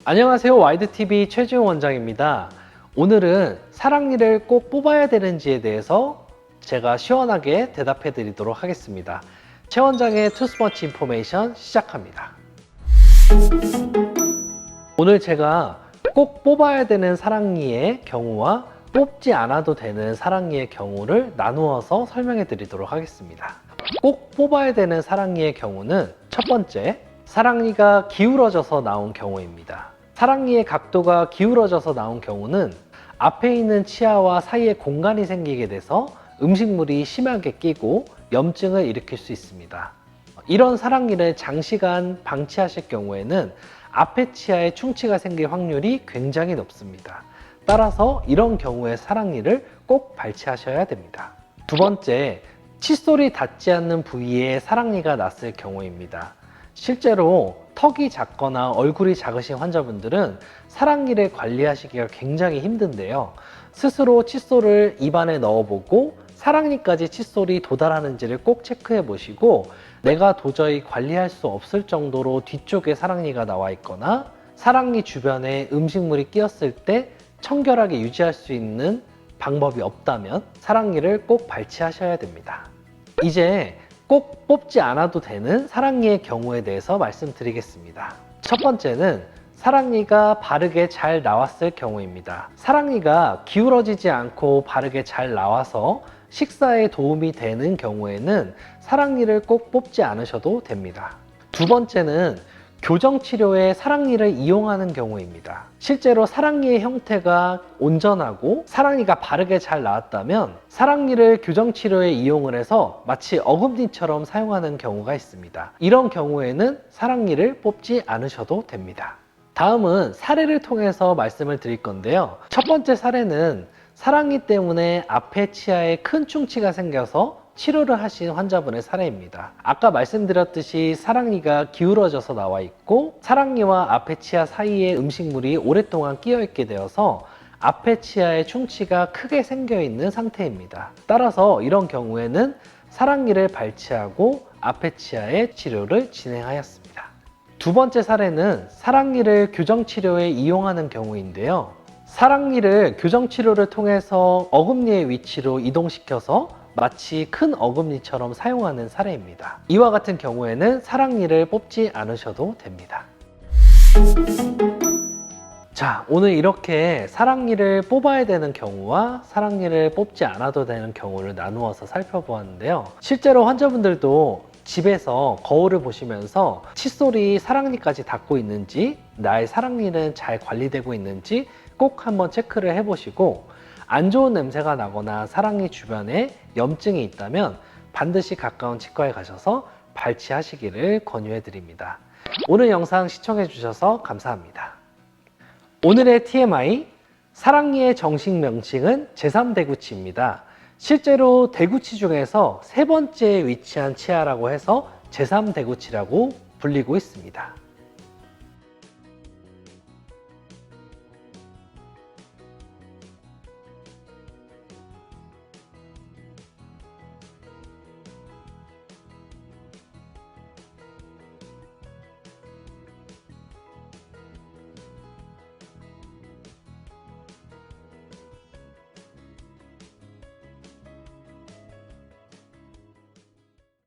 안녕하세요. 와이드TV 최지용 원장입니다. 오늘은 사랑니를 꼭 뽑아야 되는지에 대해서 제가 시원하게 대답해 드리도록 하겠습니다. 최 원장의 투스머치 인포메이션 시작합니다. 오늘 제가 꼭 뽑아야 되는 사랑니의 경우와 뽑지 않아도 되는 사랑니의 경우를 나누어서 설명해 드리도록 하겠습니다. 꼭 뽑아야 되는 사랑니의 경우는 첫 번째, 사랑니가 기울어져서 나온 경우입니다. 사랑니의 각도가 기울어져서 나온 경우는 앞에 있는 치아와 사이에 공간이 생기게 돼서 음식물이 심하게 끼고 염증을 일으킬 수 있습니다. 이런 사랑니를 장시간 방치하실 경우에는 앞에 치아에 충치가 생길 확률이 굉장히 높습니다. 따라서 이런 경우에 사랑니를 꼭 발치하셔야 됩니다. 두 번째, 칫솔이 닿지 않는 부위에 사랑니가 났을 경우입니다. 실제로 턱이 작거나 얼굴이 작으신 환자분들은 사랑니를 관리하시기가 굉장히 힘든데요. 스스로 칫솔을 입안에 넣어보고 사랑니까지 칫솔이 도달하는지를 꼭 체크해 보시고, 내가 도저히 관리할 수 없을 정도로 뒤쪽에 사랑니가 나와 있거나 사랑니 주변에 음식물이 끼었을 때 청결하게 유지할 수 있는 방법이 없다면 사랑니를 꼭 발치하셔야 됩니다. 이제 꼭 뽑지 않아도 되는 사랑니의 경우에 대해서 말씀드리겠습니다. 첫 번째는 사랑니가 바르게 잘 나왔을 경우입니다. 사랑니가 기울어지지 않고 바르게 잘 나와서 식사에 도움이 되는 경우에는 사랑니를 꼭 뽑지 않으셔도 됩니다. 두 번째는 교정치료에 사랑니를 이용하는 경우입니다. 실제로 사랑니의 형태가 온전하고 사랑니가 바르게 잘 나왔다면 사랑니를 교정치료에 이용을 해서 마치 어금니처럼 사용하는 경우가 있습니다. 이런 경우에는 사랑니를 뽑지 않으셔도 됩니다. 다음은 사례를 통해서 말씀을 드릴 건데요. 첫 번째 사례는 사랑니 때문에 앞에 치아에 큰 충치가 생겨서 치료를 하신 환자분의 사례입니다. 아까 말씀드렸듯이 사랑니가 기울어져서 나와 있고 사랑니와 앞에 치아 사이에 음식물이 오랫동안 끼어 있게 되어서 앞에 치아에 충치가 크게 생겨 있는 상태입니다. 따라서 이런 경우에는 사랑니를 발치하고 앞에 치아의 치료를 진행하였습니다. 두 번째 사례는 사랑니를 교정치료에 이용하는 경우인데요. 사랑니를 교정치료를 통해서 어금니의 위치로 이동시켜서 마치 큰 어금니처럼 사용하는 사례입니다. 이와 같은 경우에는 사랑니를 뽑지 않으셔도 됩니다. 자, 오늘 이렇게 사랑니를 뽑아야 되는 경우와 사랑니를 뽑지 않아도 되는 경우를 나누어서 살펴보았는데요. 실제로 환자분들도 집에서 거울을 보시면서 칫솔이 사랑니까지 닿고 있는지, 나의 사랑니는 잘 관리되고 있는지 꼭 한번 체크를 해보시고, 안 좋은 냄새가 나거나 사랑니 주변에 염증이 있다면 반드시 가까운 치과에 가셔서 발치하시기를 권유해 드립니다. 오늘 영상 시청해 주셔서 감사합니다. 오늘의 TMI, 사랑니의 정식 명칭은 제3대구치입니다. 실제로 대구치 중에서 세 번째에 위치한 치아라고 해서 제3대구치라고 불리고 있습니다.